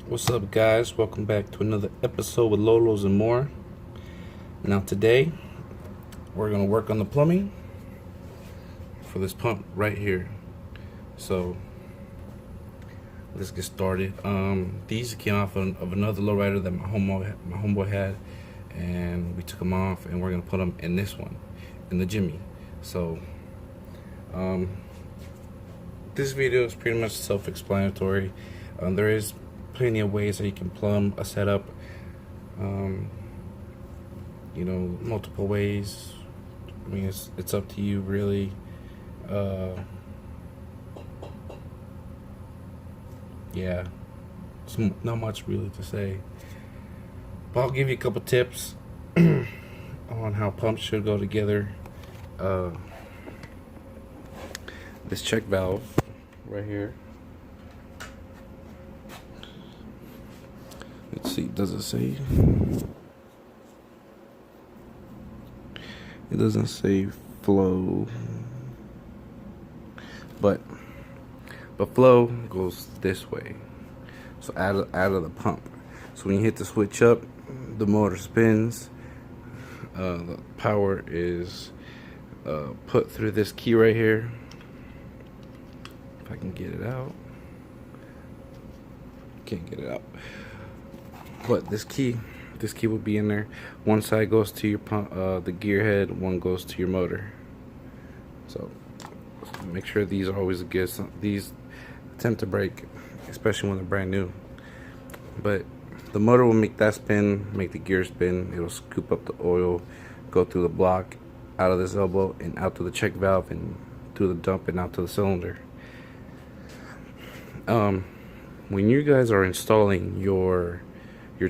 What's up, guys? Welcome back to another episode with Lolos and more. Now today we're gonna work on the plumbing for this pump right here. So let's get started. These came off of another lowrider that my homeboy had, and we took them off, and we're gonna put them in this one, in the Jimmy. So this video is pretty much self-explanatory. There is plenty of ways that you can plumb a setup, multiple ways. I mean, it's up to you, really. Yeah, it's not much really to say, but I'll give you a couple tips on how pumps should go together. This check valve right here. Let's see, does it say? It doesn't say flow, but flow goes this way, so out of the pump. So when you hit the switch up, the motor spins. The power is put through this key right here. If I can get it out, can't get it out. But this key will be in there. One side goes to your pump, the gear head. One goes to your motor. So make sure these are always good. These attempt to break, especially when they're brand new. But the motor will make that spin, make the gear spin. It'll scoop up the oil, go through the block, out of this elbow, and out to the check valve, and through the dump, and out to the cylinder. When you guys are installing your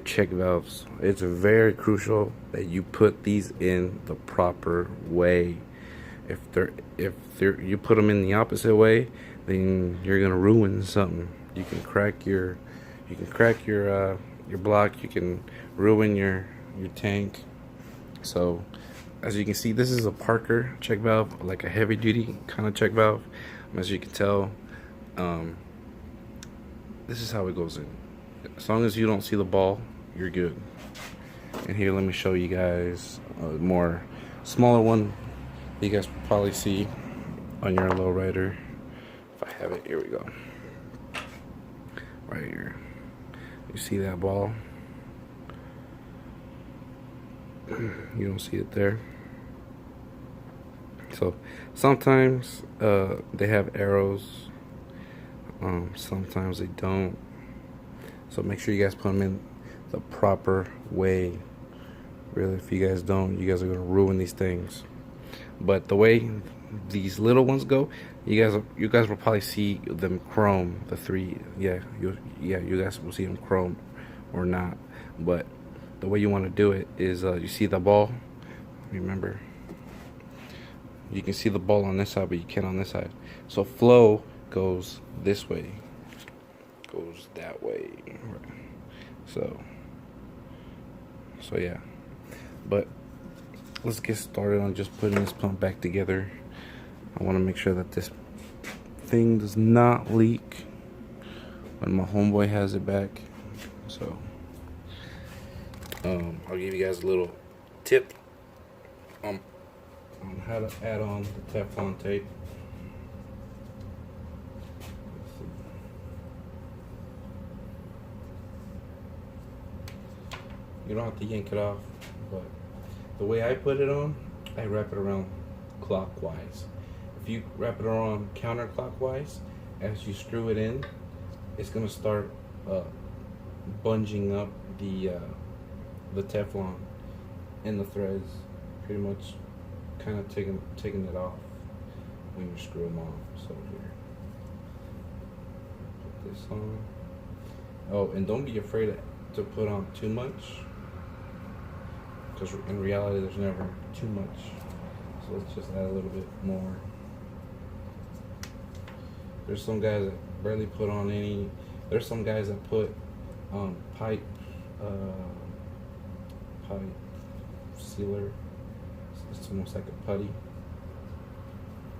check valves, it's very crucial that you put these in the proper way. If you put them in the opposite way, then you're gonna ruin something. You can crack your block. You can ruin your tank. So as you can see, this is a Parker check valve, like a heavy duty kind of check valve. As you can tell, this is how it goes in. As long as you don't see the ball, you're good. And here, let me show you guys a more smaller one you guys probably see on your lowrider. If I have it, here we go. Right here. You see that ball? You don't see it there. So sometimes they have arrows. Sometimes they don't. So make sure you guys put them in the proper way. Really, if you guys don't, you guys are gonna ruin these things. But the way these little ones go, you guys will probably see them chrome. The three, you guys will see them chrome or not. But the way you want to do it is, you see the ball. Remember, you can see the ball on this side, but you can't on this side. So flow goes this way, goes that way. So yeah, but let's get started on just putting this pump back together. I want to make sure that this thing does not leak when my homeboy has it back. So I'll give you guys a little tip on how to add on the Teflon tape. You don't have to yank it off, but the way I put it on, I wrap it around clockwise. If you wrap it around counterclockwise, as you screw it in, it's gonna start bunging up the Teflon in the threads, pretty much kind of taking it off when you screw them off. So here, put this on. Oh, and don't be afraid to put on too much, because in reality there's never too much. So let's just add a little bit more. There's some guys that barely put on any. There's some guys that put pipe sealer. It's almost like a putty.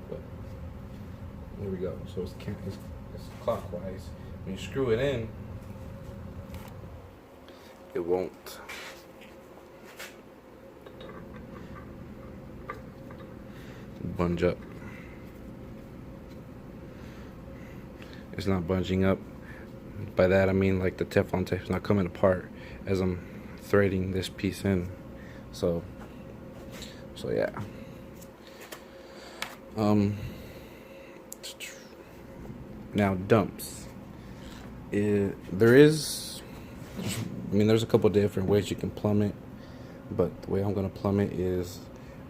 But there we go. So it's clockwise. When you screw it in, it won't. Bunge up. It's not bunging up. By that I mean like the Teflon tape's not coming apart as I'm threading this piece in. So yeah. Now dumps. There's a couple different ways you can plumb it, but the way I'm gonna plumb it is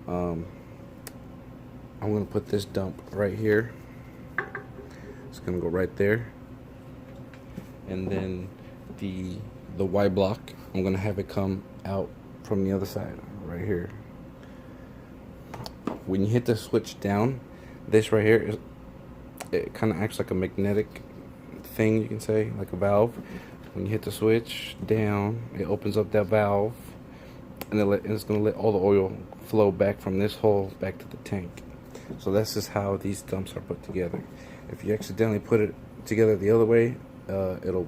I'm gonna put this dump right here. It's gonna go right there, and then the Y block, I'm gonna have it come out from the other side right here. When you hit the switch down, this right here it kind of acts like a magnetic thing, you can say, like a valve. When you hit the switch down, it opens up that valve, and it's gonna let all the oil flow back from this hole back to the tank. So that's just how these dumps are put together. If you accidentally put it together the other way, it'll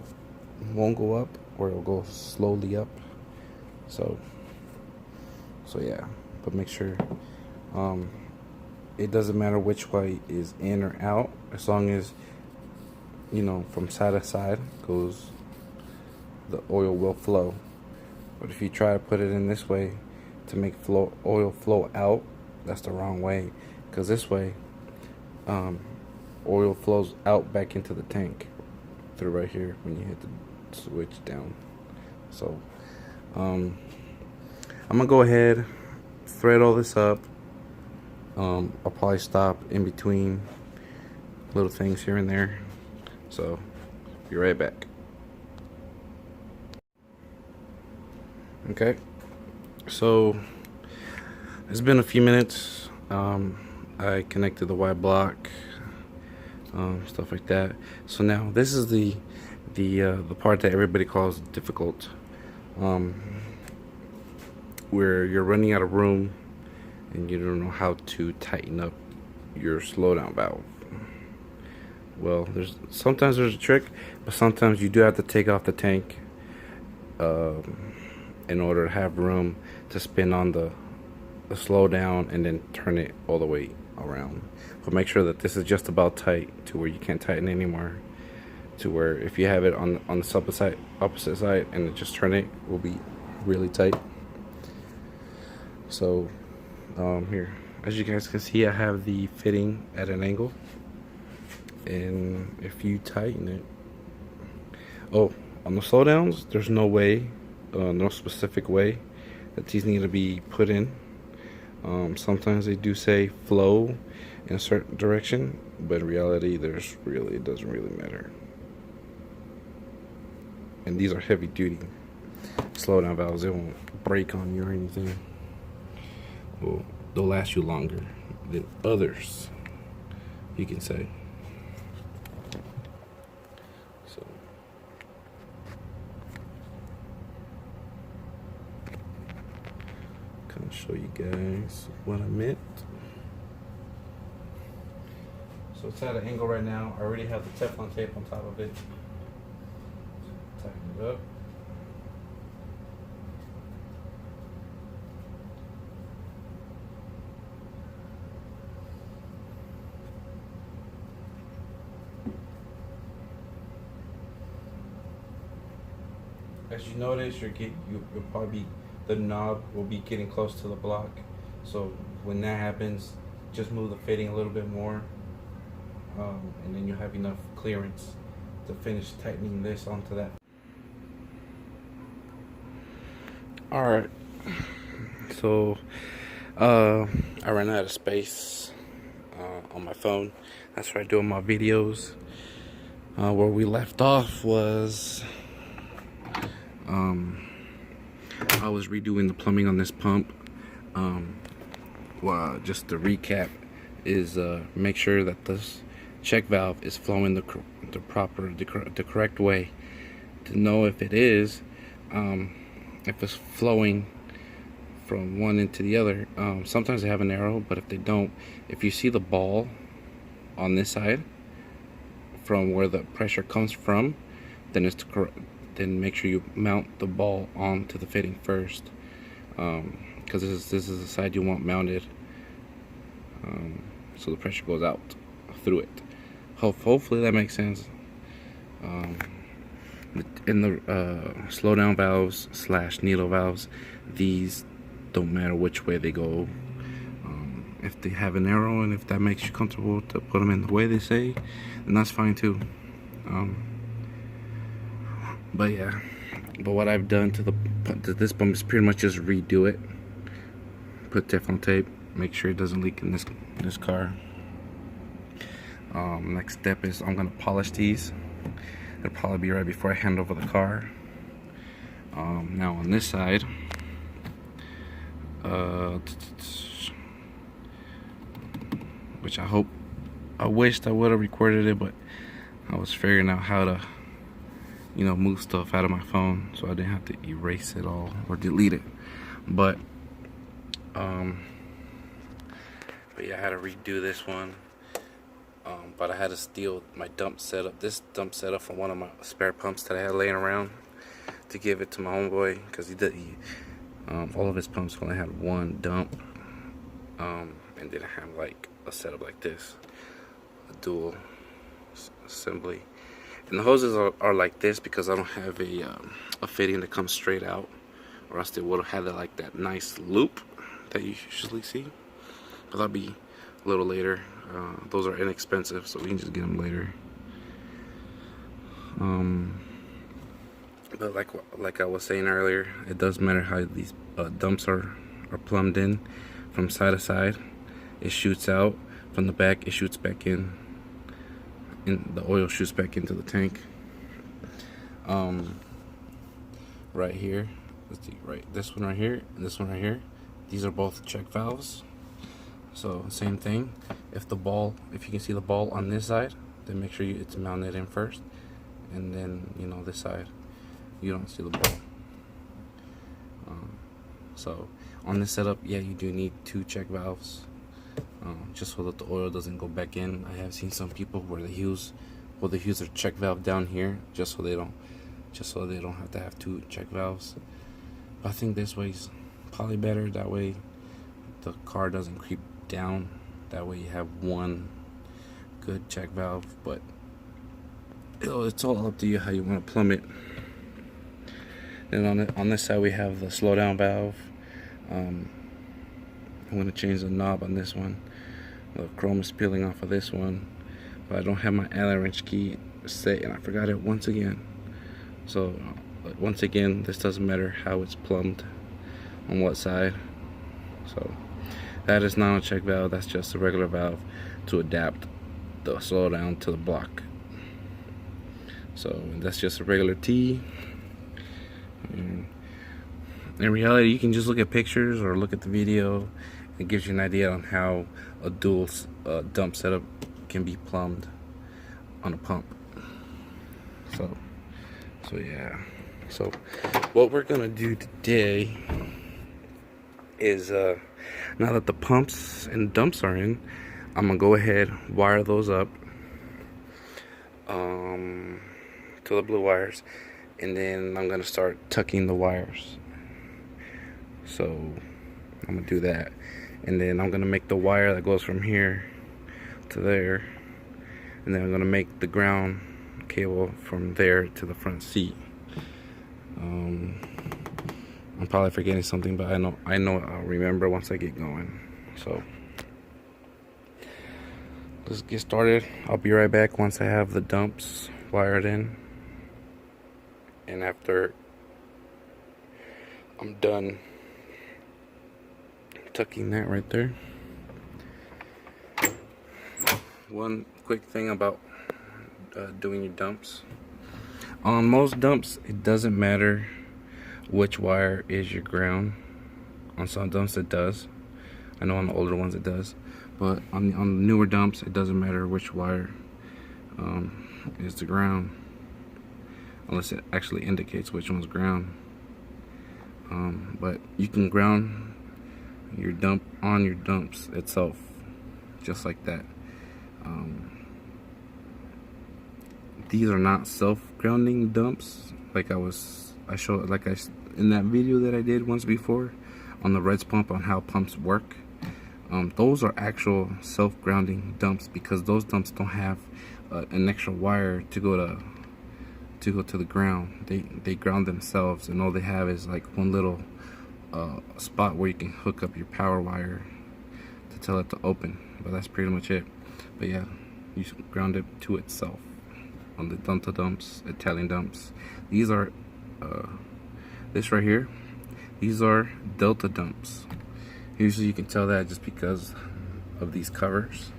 won't go up, or it'll go slowly up. So yeah, but make sure it doesn't matter which way is in or out, as long as, you know, from side to side goes, the oil will flow. But if you try to put it in this way to make oil flow out, that's the wrong way, because this way oil flows out back into the tank through right here when you hit the switch down. So I'm gonna go ahead, thread all this up. I'll probably stop in between little things here and there. So be right back. Okay, so it's been a few minutes. I connected the Y block, stuff like that. So now this is the part that everybody calls difficult, where you're running out of room and you don't know how to tighten up your slowdown valve. Well, sometimes there's a trick, but sometimes you do have to take off the tank in order to have room to spin on the slowdown and then turn it all the way around. But make sure that this is just about tight to where you can't tighten anymore, to where if you have it on the opposite side and just turn it, will be really tight. So here, as you guys can see, I have the fitting at an angle, and if you tighten it, on the slowdowns, there's no way, no specific way that these need to be put in. Sometimes they do say flow in a certain direction, but in reality, it doesn't really matter. And these are heavy duty slowdown valves. They won't break on you or anything. Well, they'll last you longer than others, you can say. So kind of show you guys what I meant. So it's at an angle right now. I already have the Teflon tape on top of it. Tighten it up. As you notice, you'll probably the knob will be getting close to the block. So when that happens, just move the fitting a little bit more, and then you'll have enough clearance to finish tightening this onto that. All right. So I ran out of space on my phone. That's where I do my videos. Where we left off was I was redoing the plumbing on this pump. Well, just to recap is make sure that this check valve is flowing the correct way. To know if it is, if it's flowing from one end to the other. Sometimes they have an arrow, but if they don't, if you see the ball on this side from where the pressure comes from, then it's then make sure you mount the ball onto the fitting first, because this is the side you want mounted, so the pressure goes out through it. Hopefully that makes sense. In the slowdown valves / needle valves, these don't matter which way they go. If they have an arrow and if that makes you comfortable to put them in the way they say, then that's fine too. But yeah, but what I've done to this pump is pretty much just redo it. Put Teflon tape, make sure it doesn't leak in this car. Next step is I'm gonna polish these. It'll probably be right before I hand over the car. Now on this side, which I wished I would have recorded it, but I was figuring out how to, move stuff out of my phone, so I didn't have to erase it all or delete it. But yeah, I had to redo this one. But I had to steal my this dump setup from one of my spare pumps that I had laying around to give it to my homeboy, because all of his pumps only had one dump, and didn't have like a setup like this, a dual assembly. And the hoses are like this because I don't have a fitting that comes straight out, or else they would have had that nice loop that you usually see. But that'll be a little later. Those are inexpensive, so we can just get them later. But like I was saying earlier, it does matter how these dumps are plumbed in. From side to side, it shoots out. From the back, it shoots back in. The oil shoots back into the tank. Right here, let's see, this one right here and this one right here, these are both check valves. So same thing. If you can see the ball on this side, then make sure it's mounted in first, and then this side you don't see the ball. So on this setup, yeah, you do need 2 check valves, just so that the oil doesn't go back in. I have seen some people where they use their check valve down here just so they don't have to have 2 check valves. But I think this way's probably better. That way the car doesn't creep down. That way you have one good check valve. But it's all up to you how you want to plumb it. Then on this side we have the slowdown valve. I'm going to change the knob on this one. The chrome is peeling off of this one, but I don't have my Allen wrench key set, and I forgot it once again. So once again, this doesn't matter how it's plumbed on what side. So that is not a check valve. That's just a regular valve to adapt the slowdown to the block. So that's just a regular T. And in reality, you can just look at pictures or look at the video. It gives you an idea on how a dual dump setup can be plumbed on a pump. So yeah. So what we're gonna do today is now that the pumps and dumps are in, I'm gonna go ahead, wire those up to the blue wires, and then I'm gonna start tucking the wires. So I'm gonna do that, and then I'm gonna make the wire that goes from here to there, and then I'm gonna make the ground cable from there to the front seat. I'm probably forgetting something, but I know I'll remember once I get going. So let's get started. I'll be right back once I have the dumps wired in, and after I'm done tucking that right there. One quick thing about doing your dumps. On most dumps, it doesn't matter which wire is your ground. On some dumps it does. I know on the older ones it does, but on the newer dumps it doesn't matter which wire is the ground, unless it actually indicates which one's ground. But you can ground your dump on your dumps itself, just like that. These are not self-grounding dumps. I showed in that video that I did once before on the Reds pump on how pumps work. Those are actual self-grounding dumps, because those dumps don't have an extra wire to go to the ground. They ground themselves, and all they have is like one little spot where you can hook up your power wire to tell it to open. But that's pretty much it. But yeah, you ground it to itself on the Delta dumps, Italian dumps. These are this right here, these are Delta dumps. Usually you can tell that just because of these covers.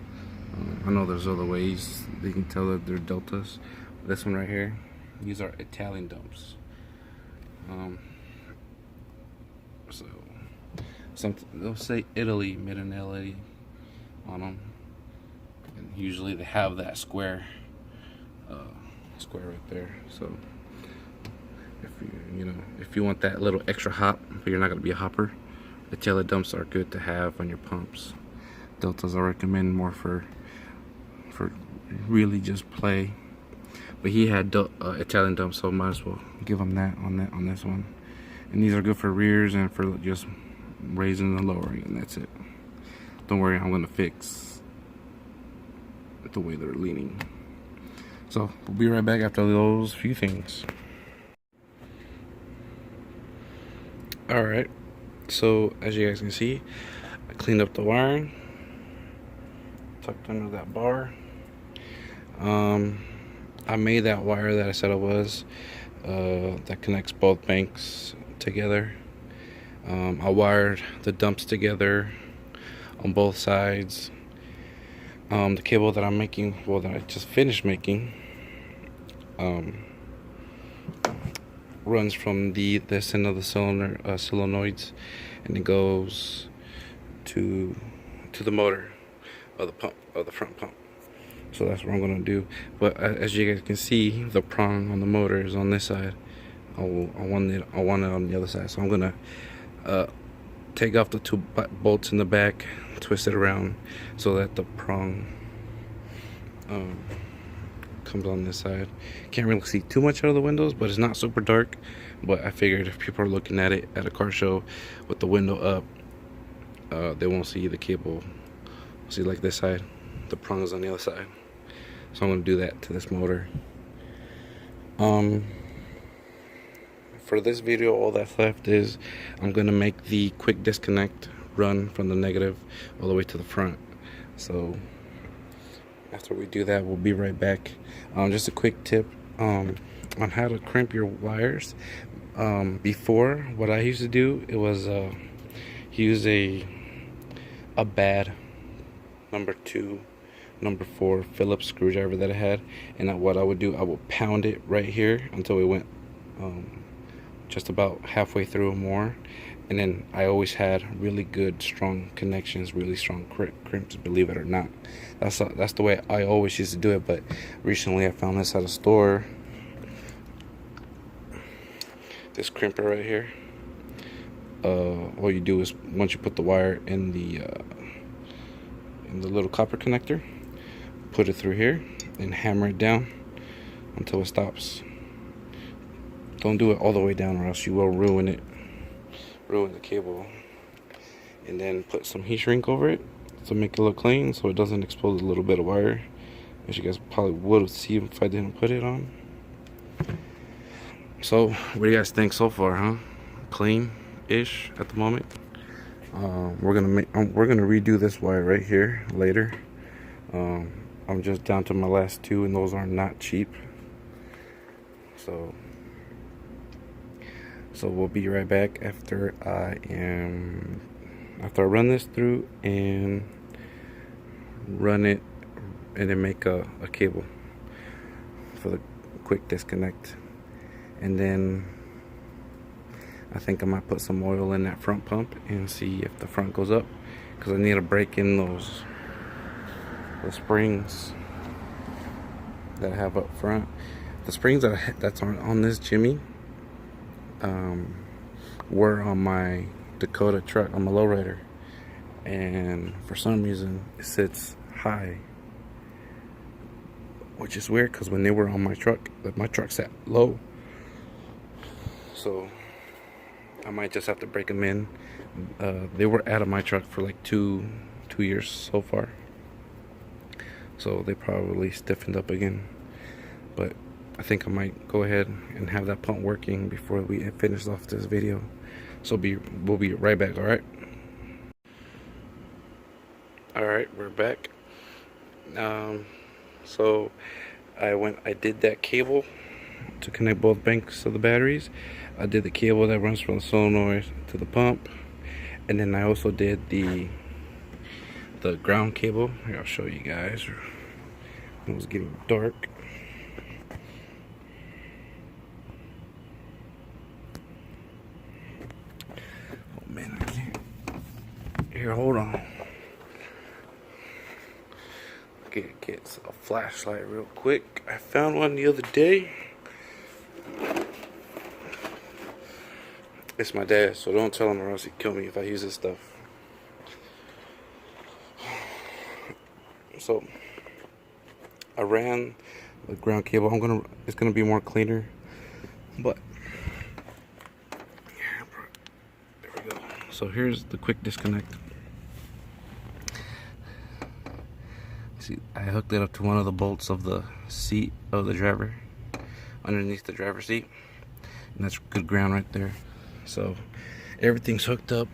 I know there's other ways they can tell that they're Deltas. This one right here, these are Italian dumps. So they'll say Italy, made in Italy on them, and usually they have that square right there. So if you want that little extra hop, but you're not gonna be a hopper, Italian dumps are good to have on your pumps. Deltas I recommend more for really just play. But he had Italian dumps, so might as well give him that on this one. And these are good for rears and for just raising and lowering, and that's it. Don't worry, I'm gonna fix the way they're leaning. So we'll be right back after those few things. Alright, so as you guys can see, I cleaned up the wiring, tucked under that bar. I made that wire that I said it was, that connects both banks together. I wired the dumps together on both sides. The cable that I'm making, well, that I just finished making, runs from this end of the solenoids, and it goes to the motor of the pump, of the front pump. So that's what I'm gonna do. But as you guys can see, the prong on the motor is on this side. I want it on the other side. So I'm gonna take off the two bolts in the back, twist it around so that the prong comes on this side. Can't really see too much out of the windows, but it's not super dark. But I figured if people are looking at it at a car show with the window up, they won't see the cable. See, like this side, the prong is on the other side. So I'm gonna do that to this motor. For this video, all that's left is I'm gonna make the quick disconnect run from the negative all the way to the front. So after we do that, we'll be right back. Just a quick tip on how to crimp your wires. Before, what I used to do, it was use a bad number 2, number 4 Phillips screwdriver that I had, and what I would do, I would pound it right here until it went just about halfway through or more, and then I always had really good strong connections, really strong crimps, believe it or not. That's the way I always used to do it. But recently I found this at a store, this crimper right here. All you do is, once you put the wire in the little copper connector, put it through here and hammer it down until it stops. Don't do it all the way down, or else you will ruin the cable. And then put some heat shrink over it to make it look clean, so it doesn't expose a little bit of wire, as you guys probably would see if I didn't put it on. So what do you guys think so far, huh? Clean-ish at the moment. We're gonna redo this wire right here later. I'm just down to my last 2, and those are not cheap. So we'll be right back after I run this through and run it, and then make a cable for the quick disconnect. And then I think I might put some oil in that front pump and see if the front goes up, because I need to break in the springs that I have up front. The springs that's on this Jimmy were on my Dakota truck, on my Lowrider, and for some reason it sits high, which is weird, because when they were on my truck sat low. So I might just have to break them in. They were out of my truck for like two years so far, so they probably stiffened up again. But I think I might go ahead and have that pump working before we finish off this video. So we'll be right back. All right, we're back. So I did that cable to connect both banks of the batteries. I did the cable that runs from the solenoid to the pump, and then I also did the ground cable. Here, I'll show you guys. It was getting dark. Oh man, I can't. Here, hold on. Get a flashlight real quick. I found one the other day. It's my dad, so don't tell him or else he'd kill me if I use this stuff. So I ran the ground cable. It's gonna be more cleaner, but there we go. So here's the quick disconnect. See, I hooked it up to one of the bolts of the seat of the driver, underneath the driver's seat, and that's good ground right there. So everything's hooked up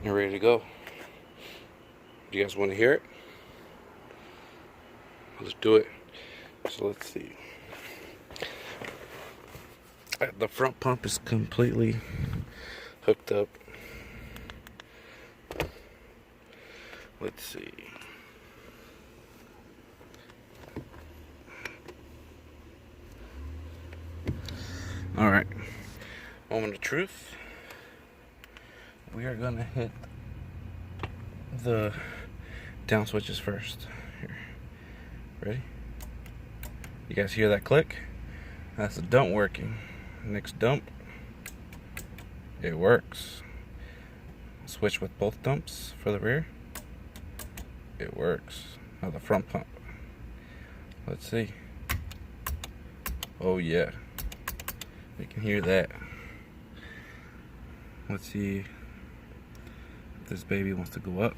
and ready to go. Do you guys want to hear it? Let's do it. So let's see. The front pump is completely hooked up. Let's see. All right, moment of truth. We are gonna hit the down switches first. Here, ready? You guys hear that click? That's the dump working. Next dump, it works. Switch with both dumps for the rear. It works. Now the front pump. Let's see. Oh yeah. You can hear that. Let's see if this baby wants to go up.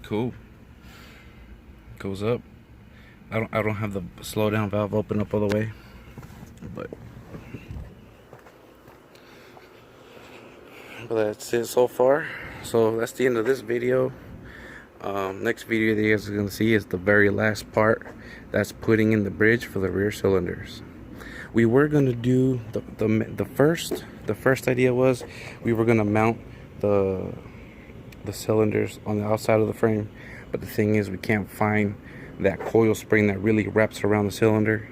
Cool. Goes up. I don't have the slowdown valve open up all the way, but that's it so far. So that's the end of this video. Next video that you guys are going to see is the very last part. That's putting in the bridge for the rear cylinders. We were going to do the first idea was we were going to mount the cylinders on the outside of the frame, but the thing is we can't find that coil spring that really wraps around the cylinder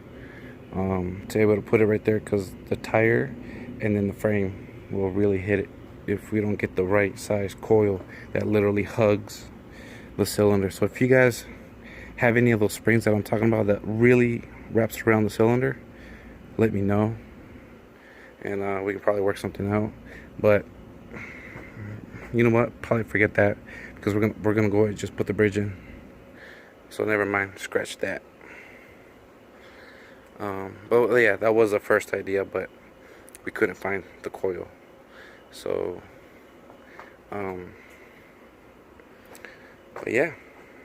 to able to put it right there, because the tire and then the frame will really hit it if we don't get the right size coil that literally hugs the cylinder. So if you guys have any of those springs that I'm talking about that really wraps around the cylinder, let me know, and we can probably work something out. But you know what, probably forget that, because we're gonna go ahead and just put the bridge in. So never mind, scratch that. But yeah, that was the first idea, but we couldn't find the coil. So but yeah,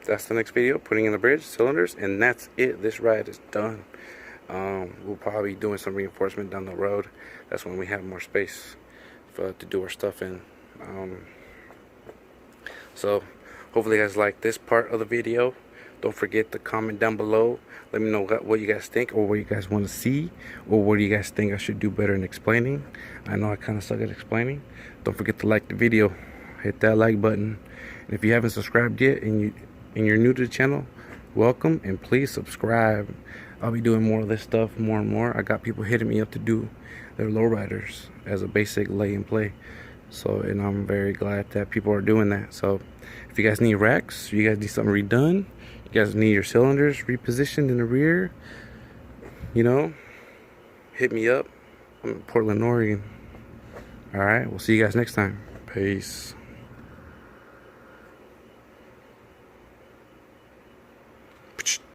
that's the next video, putting in the bridge cylinders, and that's it. This ride is done. We'll probably be doing some reinforcement down the road. That's when we have more space to do our stuff in. So hopefully you guys like this part of the video. Don't forget to comment down below. Let me know what you guys think, or what you guys want to see, or what do you guys think I should do better in explaining. I know I kind of suck at explaining. Don't forget to like the video, hit that like button, and if you haven't subscribed yet and you're new to the channel, welcome, and please subscribe. I'll be doing more of this stuff more and more. I got people hitting me up to do their lowriders as a basic lay and play. So, and I'm very glad that people are doing that. So if you guys need racks, you guys need something redone, you guys need your cylinders repositioned in the rear, you know, hit me up. I'm in Portland, Oregon. Alright, we'll see you guys next time. Peace.